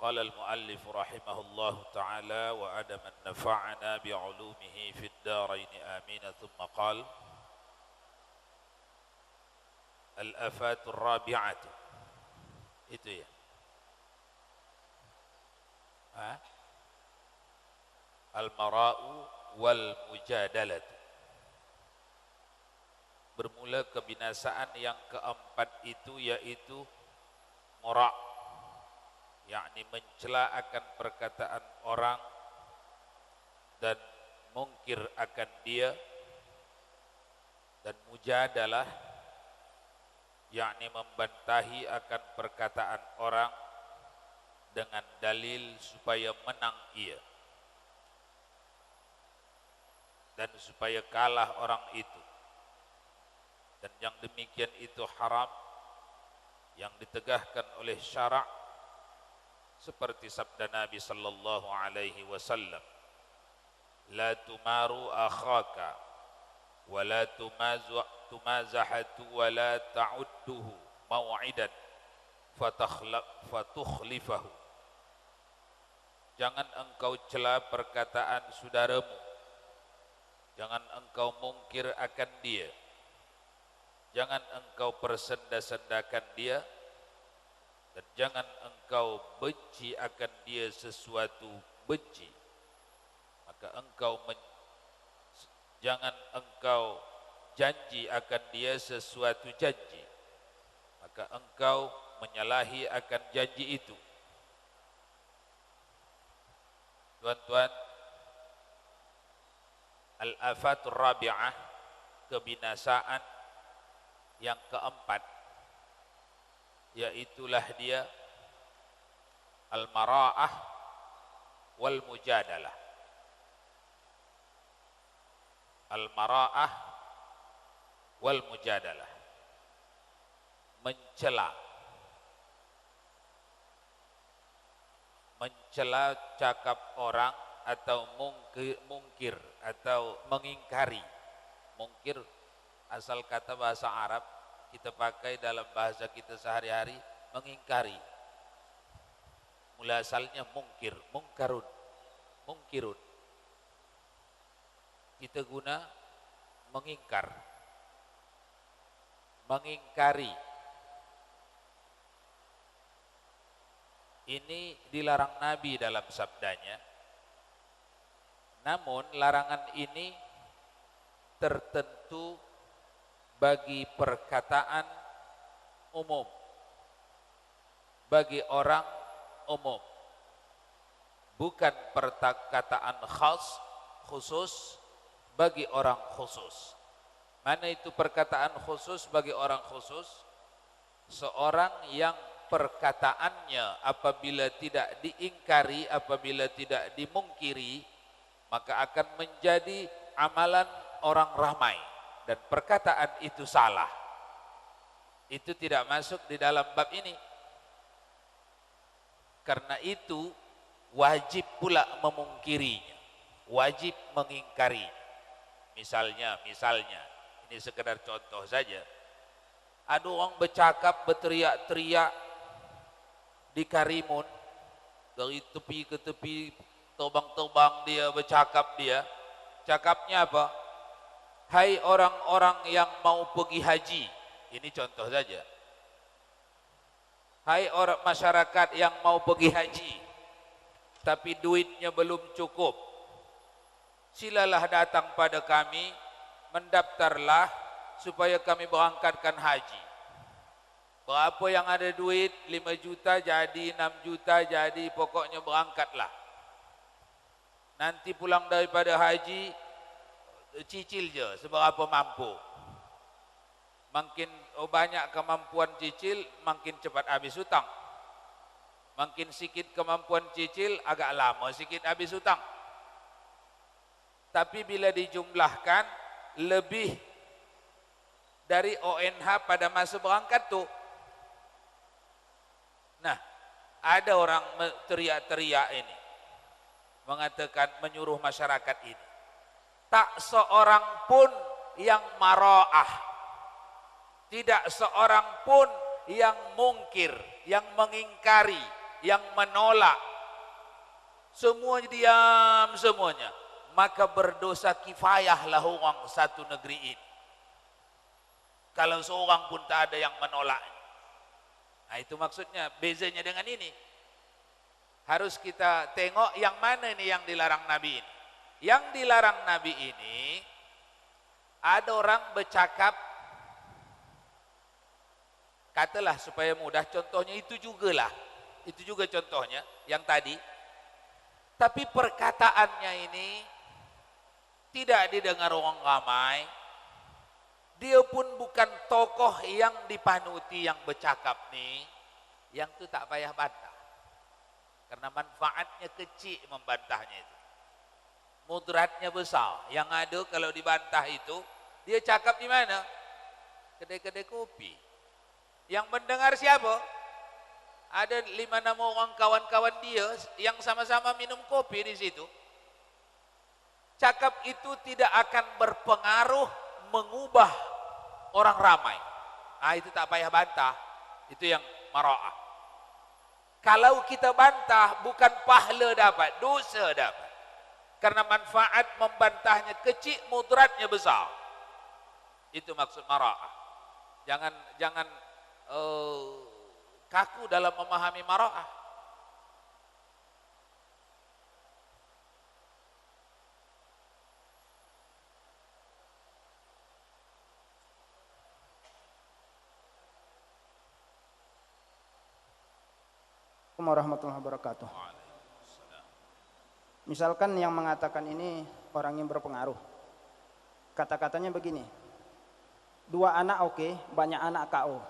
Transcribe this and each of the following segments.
قال المؤلف رحمه الله تعالى وأدم نفعنا بعلومه في الدارين آمين. ثم قال الآفات الرابعة itu ya. Al-mara'u wal mujadalatu. Bermula kebinasaan yang keempat itu yaitu mara', yakni mencela akan perkataan orang dan mungkir akan dia, dan mujadalah yakni membantahi akan perkataan orang dengan dalil supaya menang ia dan supaya kalah orang itu. Dan yang demikian itu haram, yang ditegahkan oleh syara' seperti sabda Nabi sallallahu alaihi wasallam, la tumaru akhaka wa la tumazahatu wa la ta'udduhu maw'idan fatukhlifahu. Jangan engkau cela perkataan saudaramu, jangan engkau mungkir akan dia, jangan engkau persenda-sendakan dia, dan jangan engkau benci akan dia sesuatu benci. Maka jangan engkau janji akan dia sesuatu janji, maka engkau menyalahi akan janji itu. Tuan-tuan, al-afatur rabi'ah, kebinasaan yang keempat, yaitulah dia al-mara'ah wal mujadalah. Al-mara'ah wal mujadalah, mencela cakap orang atau mungkir atau mengingkari. Mungkir asal kata bahasa Arab, kita pakai dalam bahasa kita sehari-hari, mengingkari. Mula asalnya mungkir, mungkarun, mungkirun. Kita guna mengingkar, mengingkari. Ini dilarang Nabi dalam sabdanya. Namun larangan ini tertentu bagi perkataan umum, bagi orang umum, bukan perkataan khas, khusus bagi orang khusus. Mana itu perkataan khusus bagi orang khusus? Seorang yang perkataannya apabila tidak diingkari, apabila tidak dimungkiri, maka akan menjadi amalan orang ramai, dan perkataan itu salah. Itu tidak masuk di dalam bab ini. Karena itu wajib pula memungkirinya, wajib mengingkari. Misalnya, ini sekedar contoh saja. Ada orang bercakap, berteriak-teriak di Karimun, dari tepi ke tepi, terbang-terbang dia, bercakap dia. Cakapnya apa? Hai orang-orang yang mau pergi haji. Ini contoh saja. Hai orang masyarakat yang mau pergi haji, tapi duitnya belum cukup, silalah datang pada kami, mendaftarlah supaya kami berangkatkan haji. Berapa yang ada duit, 5 juta jadi, 6 juta jadi, pokoknya berangkatlah. Nanti pulang daripada haji, cicil je seberapa mampu. Makin banyak kemampuan cicil, makin cepat habis hutang. Makin sikit kemampuan cicil, agak lama sikit habis hutang. Tapi bila dijumlahkan, lebih dari ONH pada masa berangkat tuh. Nah, ada orang teriak-teriak ini, mengatakan, menyuruh masyarakat ini. Tak seorang pun yang mara'ah, tidak seorang pun yang mungkir, yang mengingkari yang menolak, semua diam semuanya, maka berdosa kifayahlah orang satu negeri ini. Kalau seorang pun tak ada yang menolak. Nah itu maksudnya, bezanya dengan ini. Harus kita tengok yang mana ini yang dilarang Nabi ini. Yang dilarang Nabi ini, ada orang bercakap, katalah supaya mudah, contohnya itu jugalah. Itu juga contohnya, yang tadi. Tapi perkataannya ini tidak didengar orang ramai. Dia pun bukan tokoh yang dipanuti yang bercakap nih. Yang itu tak payah bantah. Karena manfaatnya kecil membantahnya itu. Mudaratnya besar. Yang ada kalau dibantah itu, dia cakap di mana? Kedai-kedai kopi. Yang mendengar siapa? Ada 5-6 orang kawan-kawan dia yang sama-sama minum kopi di situ. Cakap itu tidak akan berpengaruh mengubah orang ramai. Ah itu tak payah bantah. Itu yang mara'ah. Kalau kita bantah, bukan pahala dapat, dosa dapat. Karena manfaat membantahnya kecil, mudaratnya besar. Itu maksud mara'ah. Jangan kaku dalam memahami mara'ah. Warahmatullahi wabarakatuh. Misalkan yang mengatakan ini orang yang berpengaruh, kata-katanya begini, 2 anak oke, banyak anak KO.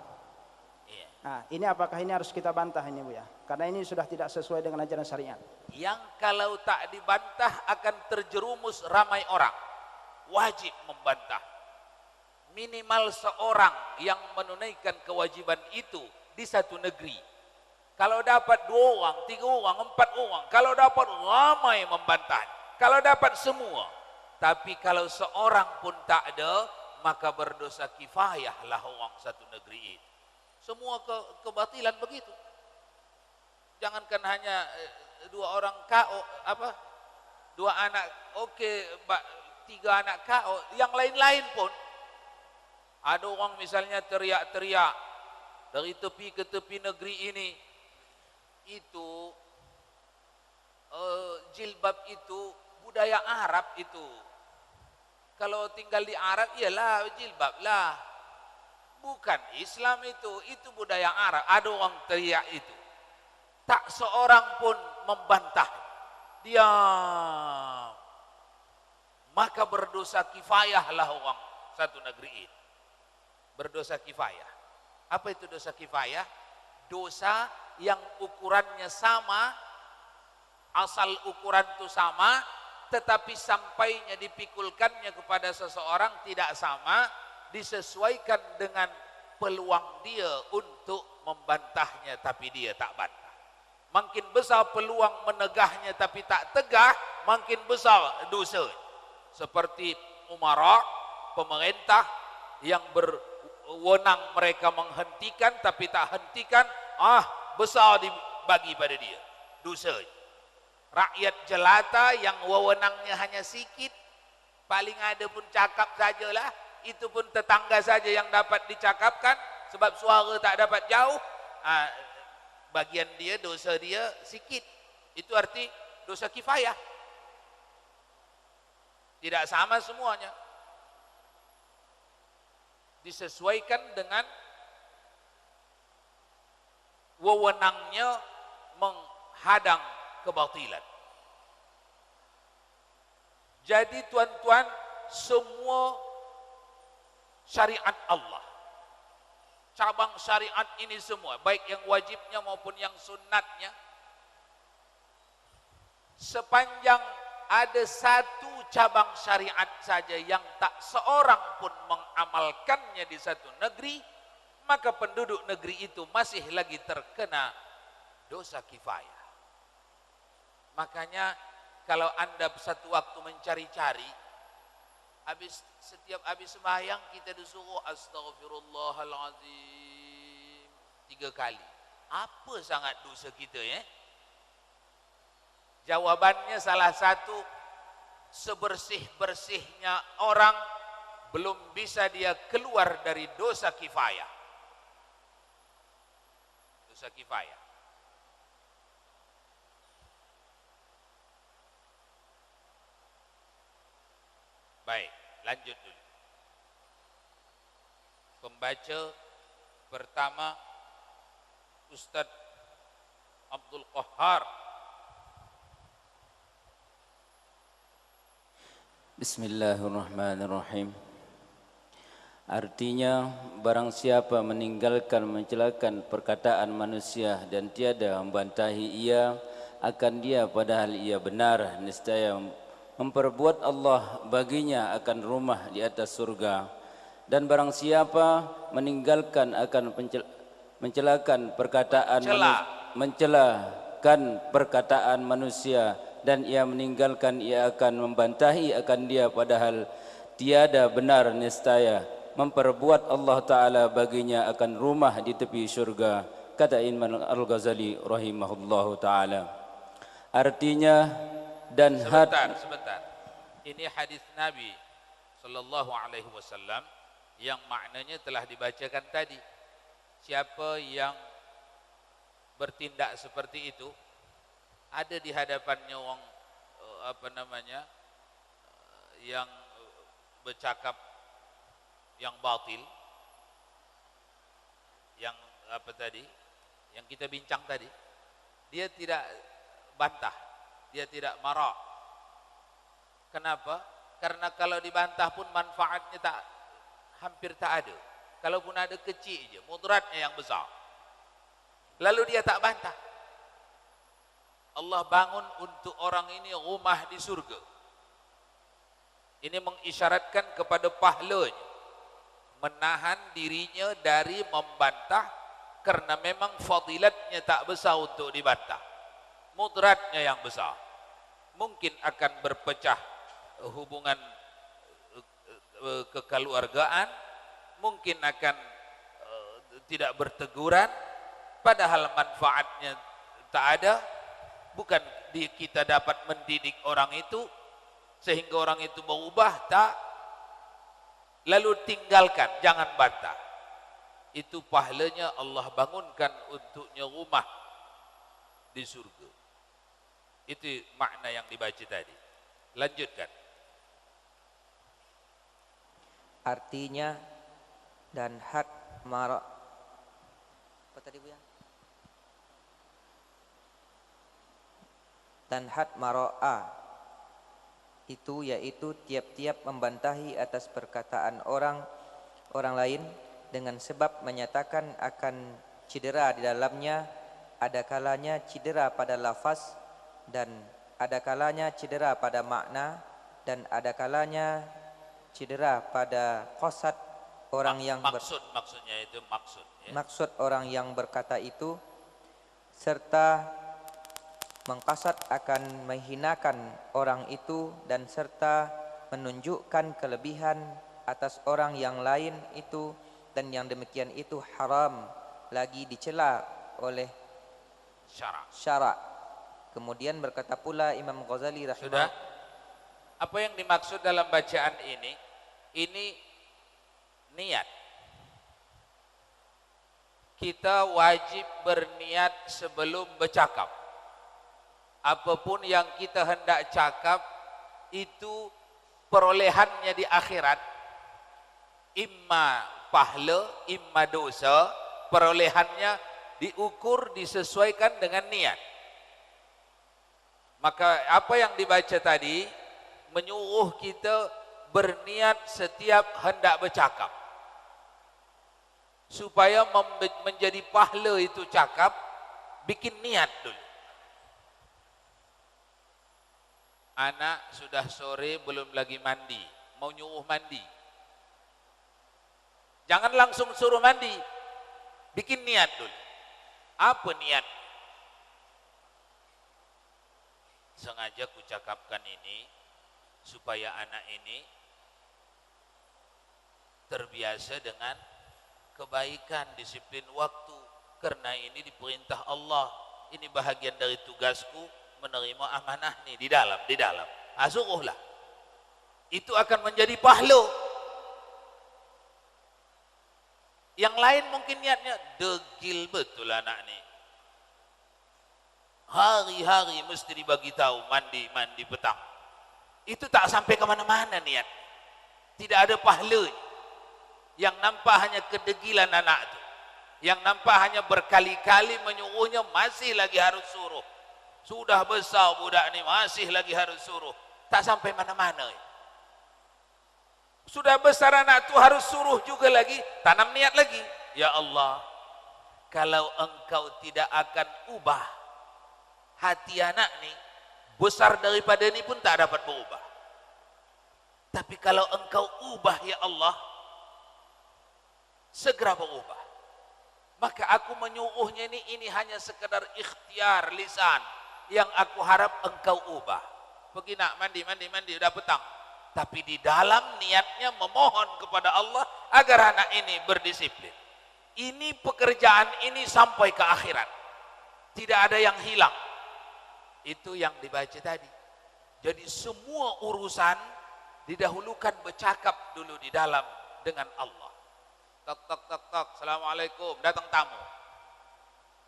Nah, ini apakah ini harus kita bantah ini Bu ya? Karena ini sudah tidak sesuai dengan ajaran syariat. Yang kalau tak dibantah akan terjerumus ramai orang, wajib membantah. Minimal seorang yang menunaikan kewajiban itu di satu negeri. Kalau dapat 2 orang, 3 orang, 4 orang, kalau dapat ramai membantah, kalau dapat semua. Tapi kalau seorang pun tak ada, maka berdosa kifayahlah orang satu negeri itu. Semua kebatilan begitu. Jangankan hanya 2 orang KO, 2 anak oke, 3 anak KO, yang lain-lain pun. Ada orang misalnya teriak-teriak dari tepi ke tepi negeri ini, itu jilbab itu budaya Arab itu. Kalau tinggal di Arab ialah jilbab lah. Bukan Islam itu budaya Arab. Ada orang teriak itu. Tak seorang pun membantah. Diam. Maka berdosa kifayahlah orang satu negeri ini. Berdosa kifayah. Apa itu dosa kifayah? Dosa yang ukurannya sama, asal ukuran itu sama, tetapi sampainya dipikulkannya kepada seseorang tidak sama, disesuaikan dengan peluang dia untuk membantahnya tapi dia tak bantah. Makin besar peluang menegahnya tapi tak tegah, makin besar dosa. Seperti umara, pemerintah yang berwenang mereka menghentikan tapi tak hentikan, besar dibagi pada dia dosa. Rakyat jelata yang wewenangnya hanya sikit, paling ada pun cakap sajalah, itu pun tetangga saja yang dapat dicakapkan sebab suara tak dapat jauh. Bagian dia, dosa dia sikit. Itu arti dosa kifayah. Tidak sama semuanya, disesuaikan dengan wewenangnya menghadang kebatilan. Jadi tuan-tuan, semua syariat Allah, cabang syariat ini semua, baik yang wajibnya maupun yang sunnatnya, sepanjang ada satu cabang syariat saja yang tak seorang pun mengamalkannya di satu negeri, maka penduduk negeri itu masih lagi terkena dosa kifayah. Makanya kalau Anda satu waktu mencari-cari, setiap habis sembahyang kita disuruh astaghfirullahalazim 3 kali. Apa sangat dosa kita ya? Jawabannya salah satu, sebersih-bersihnya orang belum bisa dia keluar dari dosa kifayah. Dosa kifayah. Baik, lanjut dulu. Pembaca pertama Ustadz Abdul Qahar. Bismillahirrahmanirrahim. Artinya, barang siapa meninggalkan mencelakan perkataan manusia dan tiada membantahi ia akan dia padahal ia benar, niscaya memperbuat Allah baginya akan rumah di atas surga. Dan barang siapa meninggalkan akan mencelakan perkataan manusia dan ia meninggalkan ia akan membantahi akan dia padahal tiada benar, niscaya memperbuat Allah Ta'ala baginya akan rumah di tepi syurga, kata Imam Al-Ghazali rahimahullahu ta'ala. Artinya, dan sebentar. Ini hadis Nabi sallallahu alaihi wasallam yang maknanya telah dibacakan tadi. Siapa yang bertindak seperti itu, ada di hadapannya orang yang bercakap yang batil, yang yang kita bincang tadi, dia tidak bantah, dia tidak marah. Kenapa? Karena kalau dibantah pun manfaatnya hampir tak ada. Kalaupun ada kecil je, mudaratnya yang besar. Lalu dia tak bantah. Allah bangun untuk orang ini rumah di surga. Ini mengisyaratkan kepada pahalanya, menahan dirinya dari membantah, karena memang fadilatnya tak besar untuk dibantah, mudaratnya yang besar. Mungkin akan berpecah hubungan kekeluargaan, mungkin akan tidak berteguran, padahal manfaatnya tak ada. Bukan kita dapat mendidik orang itu sehingga orang itu berubah, tak. Lalu tinggalkan, jangan bantah. Itu pahalanya Allah bangunkan untuknya rumah di surga. Itu makna yang dibaca tadi. Lanjutkan. Artinya, dan had mara, apa tadi Bu ya? Dan had maro'a itu yaitu tiap-tiap membantahi atas perkataan orang lain dengan sebab menyatakan akan cedera di dalamnya. Ada kalanya cedera pada lafaz, dan ada kalanya cedera pada makna, dan ada kalanya cedera pada qasad orang yang maksudnya itu maksud ya? Maksud orang yang berkata itu, serta mengkasat akan menghinakan orang itu, dan serta menunjukkan kelebihan atas orang yang lain itu, dan yang demikian itu haram, lagi dicela oleh syarak. Kemudian berkata pula Imam Ghazali rahimahullah. Sudah? Apa yang dimaksud dalam bacaan ini? Ini niat. Kita wajib berniat sebelum bercakap. Apapun yang kita hendak cakap itu perolehannya di akhirat, imma pahala, imma dosa. Perolehannya diukur, disesuaikan dengan niat. Maka apa yang dibaca tadi menyuruh kita berniat setiap hendak bercakap, supaya menjadi pahala itu cakap, bikin niat dulu. Anak sudah sore belum lagi mandi, mau nyuruh mandi, jangan langsung suruh mandi, bikin niat dulu. Apa niat? Sengaja ku cakapkan ini supaya anak ini terbiasa dengan kebaikan, disiplin waktu, karena ini diperintah Allah, ini bahagian dari tugasku menerima amanah nih di dalam. Suruhlah. Itu akan menjadi pahala. Yang lain mungkin niatnya degil betul anak nih. Hari-hari mesti dibagi tahu mandi petang. Itu tak sampai kemana-mana niat. Tidak ada pahala. Yang nampak hanya kedegilan anak itu. Yang nampak hanya berkali-kali menyuruhnya, masih lagi harus suruh. Sudah besar budak ni masih lagi harus suruh. Tak sampai mana-mana. Sudah besar anak itu harus suruh juga lagi, tanam niat lagi. Ya Allah, kalau engkau tidak akan ubah hati anak ni, besar daripada ni pun tak dapat berubah. Tapi kalau engkau ubah ya Allah, segera berubah. Maka aku menyuruhnya ini hanya sekedar ikhtiar lisan yang aku harap engkau ubah. Pergi nak mandi, udah petang. Tapi di dalam niatnya memohon kepada Allah agar anak ini berdisiplin. Ini pekerjaan ini sampai ke akhirat. Tidak ada yang hilang. Itu yang dibaca tadi. Jadi semua urusan didahulukan bercakap dulu di dalam dengan Allah. Tok tok tok tok, assalamualaikum, datang tamu.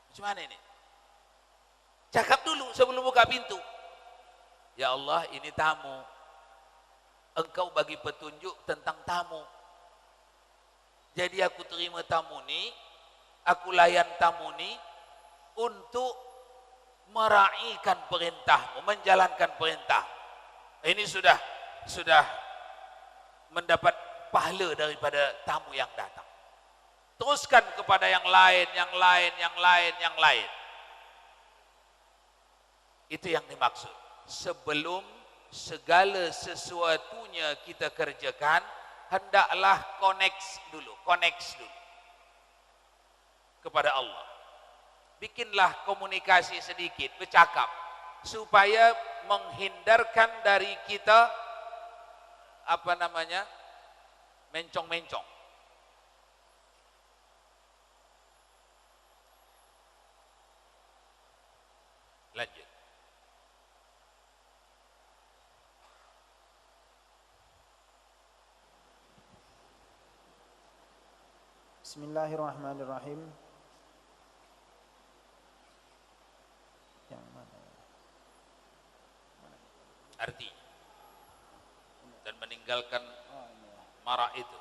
Macam mana ini? Cakap dulu sebelum buka pintu. Ya Allah, ini tamu. Engkau bagi petunjuk tentang tamu. Jadi aku terima tamu ni, aku layan tamu ni untuk meraihkan perintahmu, menjalankan perintah. Ini sudah mendapat pahala daripada tamu yang datang. Teruskan kepada yang lain. Itu yang dimaksud. Sebelum segala sesuatunya kita kerjakan, hendaklah connect dulu kepada Allah. Bikinlah komunikasi sedikit, bercakap, supaya menghindarkan dari kita mencong-mencong. Lanjut. Bismillahirrahmanirrahim. Yang mana? Arti dan meninggalkan marah itu.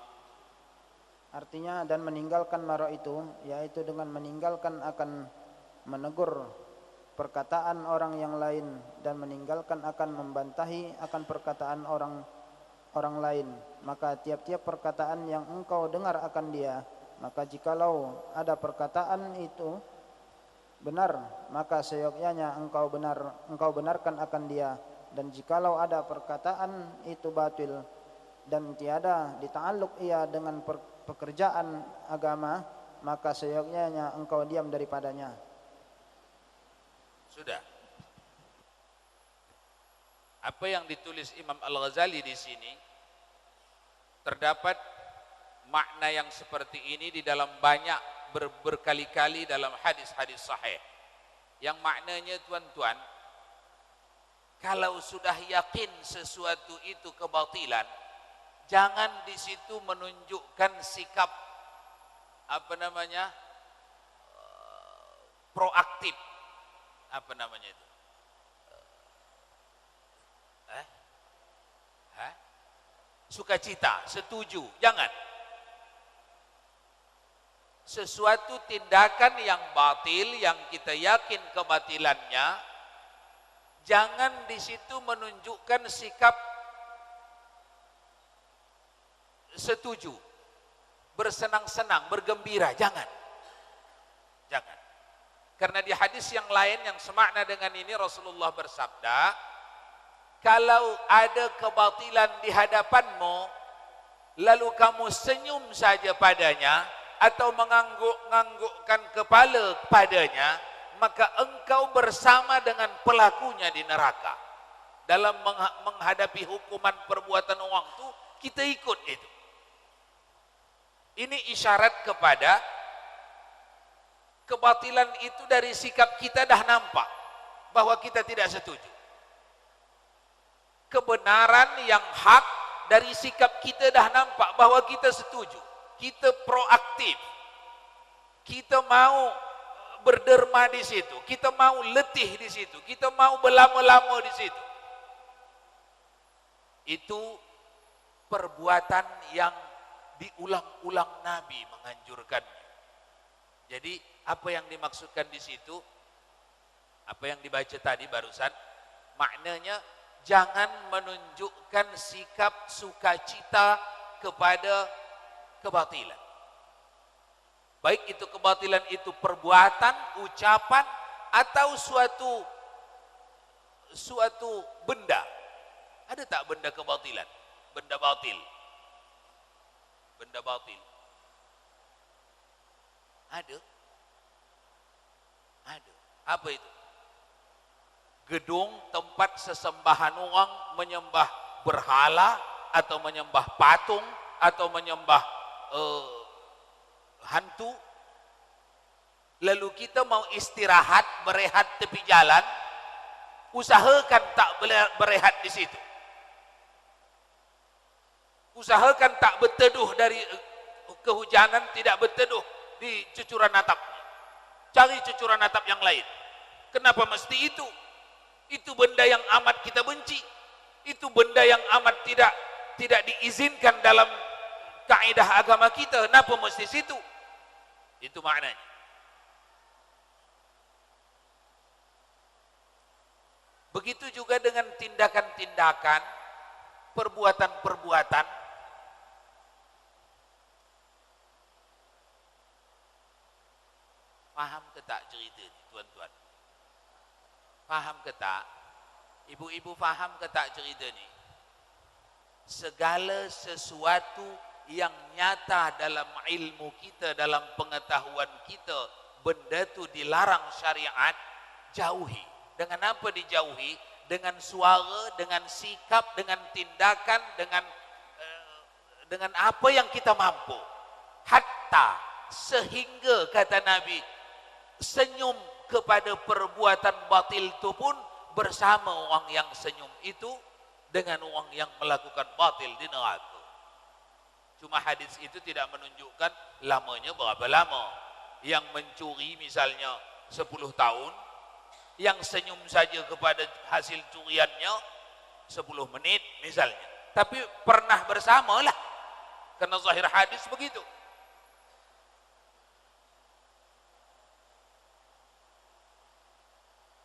Artinya dan meninggalkan marah itu, yaitu dengan meninggalkan akan menegur perkataan orang yang lain dan meninggalkan akan membantahi akan perkataan orang lain. Maka tiap-tiap perkataan yang engkau dengar akan dia, maka jikalau ada perkataan itu benar, maka seyogyanya engkau benarkan akan dia. Dan jikalau ada perkataan itu batil dan tiada dita'alluq ia dengan pekerjaan agama, maka seyogyanya engkau diam daripadanya. Sudah. Apa yang ditulis Imam Al-Ghazali di sini, terdapat makna yang seperti ini di dalam banyak berkali-kali dalam hadis-hadis sahih. Yang maknanya tuan-tuan, kalau sudah yakin sesuatu itu kebatilan, jangan di situ menunjukkan sikap proaktif. Sukacita, setuju, jangan. Sesuatu tindakan yang batil yang kita yakin kebatilannya, jangan di situ menunjukkan sikap setuju, bersenang-senang, bergembira, jangan. Karena di hadis yang lain yang semakna dengan ini Rasulullah bersabda, kalau ada kebatilan di hadapanmu, lalu kamu senyum saja padanya atau mengangguk-anggukkan kepala padanya, maka engkau bersama dengan pelakunya di neraka. Dalam menghadapi hukuman perbuatan orang itu, kita ikut itu. Ini isyarat kepada kebatilan itu dari sikap kita dah nampak bahwa kita tidak setuju. Kebenaran yang hak dari sikap kita dah nampak bahwa kita setuju. Kita proaktif. Kita mau berderma di situ. Kita mau letih di situ. Kita mau berlama-lama di situ. Itu perbuatan yang diulang-ulang Nabi menganjurkannya. Jadi apa yang dimaksudkan di situ, apa yang dibaca tadi barusan, maknanya jangan menunjukkan sikap sukacita kepada kebatilan. Baik itu kebatilan itu perbuatan, ucapan, atau suatu benda. Ada tak benda kebatilan? Benda batil. Benda batil. Ada. Ada. Apa itu? Gedung tempat sesembahan orang menyembah berhala atau menyembah patung atau menyembah hantu. Lalu kita mau istirahat, berehat tepi jalan, usahakan tak berehat di situ. Usahakan tak berteduh dari kehujanan, tidak berteduh di cucuran atapnya. Cari cucuran atap yang lain. Kenapa mesti itu? Itu benda yang amat kita benci. Itu benda yang amat tidak diizinkan dalam kaidah agama kita. Kenapa mesti situ? Itu maknanya. Begitu juga dengan tindakan-tindakan, perbuatan-perbuatan. Faham ke tak cerita ni, tuan-tuan? Faham ke tak? Ibu-ibu faham ke tak cerita ni? Segala sesuatu yang nyata dalam ilmu kita, dalam pengetahuan kita, benda tu dilarang syariat, jauhi. Dengan apa dijauhi? Dengan suara, dengan sikap, dengan tindakan, dengan apa yang kita mampu. Hatta sehingga kata Nabi, senyum kepada perbuatan batil itu pun bersama orang yang senyum itu dengan orang yang melakukan batil di neraka. Cuma hadis itu tidak menunjukkan lamanya berapa lama. Yang mencuri misalnya 10 tahun, yang senyum saja kepada hasil curiannya 10 menit misalnya. Tapi pernah bersamalah. Karena zahir hadis begitu.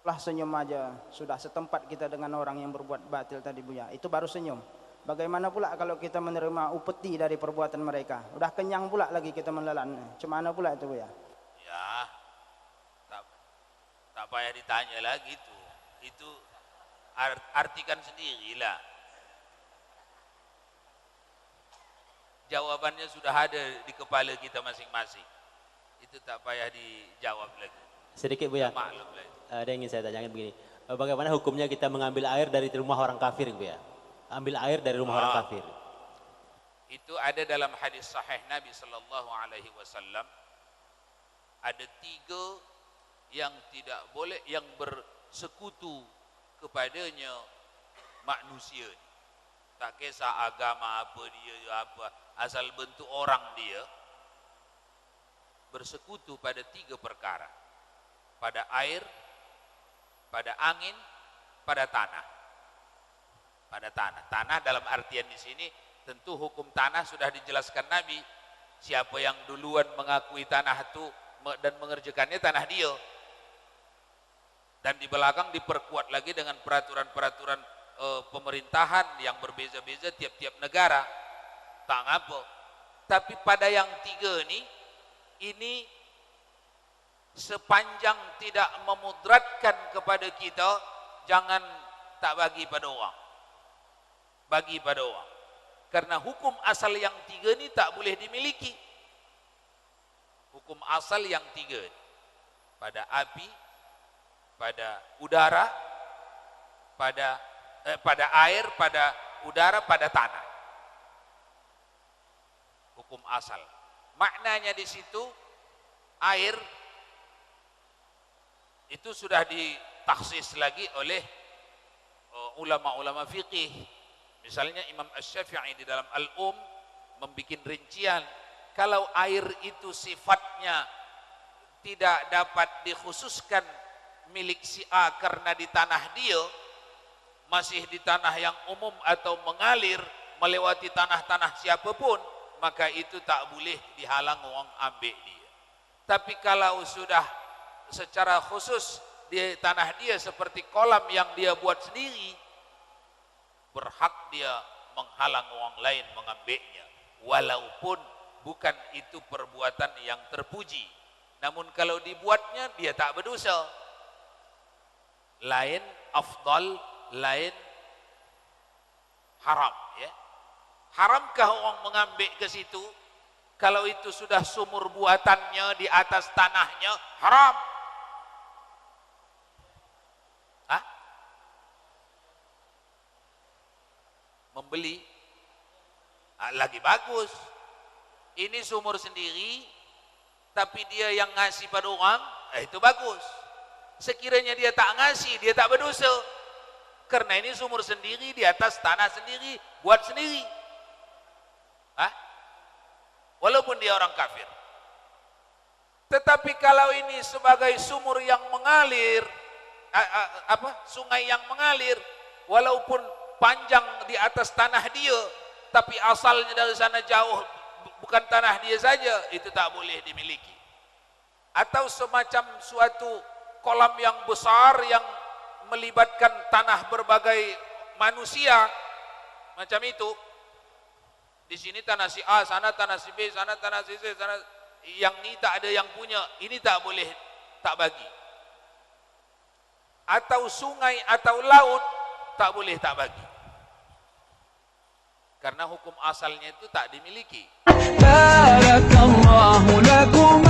Lah senyum aja sudah setempat kita dengan orang yang berbuat batil tadi Buya. Itu baru senyum. Bagaimana pula kalau kita menerima upeti dari perbuatan mereka? Udah kenyang pula lagi kita menelan. Cuma mana pula itu Buya? Ya, tak payah ditanya lagi itu. Itu artikan sendirilah. Jawabannya sudah ada di kepala kita masing-masing. Itu tak payah dijawab lagi. Sedikit Buya. Maklum lah itu. Ada yang ingin saya tanyakan begini. Bagaimana hukumnya kita mengambil air dari rumah orang kafir Buya? Ambil air dari rumah orang kafir. Itu ada dalam hadis sahih Nabi sallallahu alaihi wasallam. Ada 3 yang tidak boleh, yang bersekutu kepadanya manusia. Tak kisah agama apa dia, apa asal bentuk orang dia, bersekutu pada 3 perkara. Pada air, pada angin, pada tanah. Pada tanah. Tanah dalam artian di sini tentu hukum tanah sudah dijelaskan Nabi. Siapa yang duluan mengakui tanah itu dan mengerjakannya, tanah dia. Dan di belakang diperkuat lagi dengan peraturan-peraturan pemerintahan yang berbeza-beza tiap-tiap negara. Tak apa. Tapi pada yang 3 ini sepanjang tidak memudratkan kepada kita, jangan tak bagi pada orang. Bagi pada orang. Karena hukum asal yang 3 ini tak boleh dimiliki. Hukum asal yang 3 ini. Pada api, pada udara, pada air, pada udara, pada tanah. Hukum asal. Maknanya di situ air Itu sudah ditaksis lagi oleh ulama-ulama fikih. Misalnya Imam Asy-Syafi'i di dalam membikin rincian, kalau air itu sifatnya tidak dapat dikhususkan milik si A karena di tanah dia, masih di tanah yang umum atau mengalir melewati tanah-tanah siapapun, maka itu tak boleh dihalang orang ambil dia. Tapi kalau sudah secara khusus di tanah dia seperti kolam yang dia buat sendiri, berhak dia menghalang orang lain mengambilnya, walaupun bukan itu perbuatan yang terpuji. Namun kalau dibuatnya dia tak berdosa. Lain afdal, lain haram, ya. Haramkah orang mengambil ke situ? Kalau itu sudah sumur buatannya di atas tanahnya, haram. Hah? Membeli lagi bagus. Ini sumur sendiri, tapi dia yang ngasih pada orang, itu bagus. Sekiranya dia tak ngasih, dia tak berdosa. Karena ini sumur sendiri di atas tanah sendiri, buat sendiri. Hah? Walaupun dia orang kafir. Tetapi kalau ini sebagai sumur yang mengalir, sungai yang mengalir, walaupun panjang di atas tanah dia, tapi asalnya dari sana jauh, bukan tanah dia saja, itu tak boleh dimiliki. Atau semacam suatu kolam yang besar yang melibatkan tanah berbagai manusia, macam itu. Di sini tanah si A, sana tanah si B, sana tanah si C, sana yang ini tak ada yang punya, ini tak boleh tak bagi. Atau sungai atau laut tak boleh tak bagi. Karena hukum asalnya itu tak dimiliki. Barakallahu lakum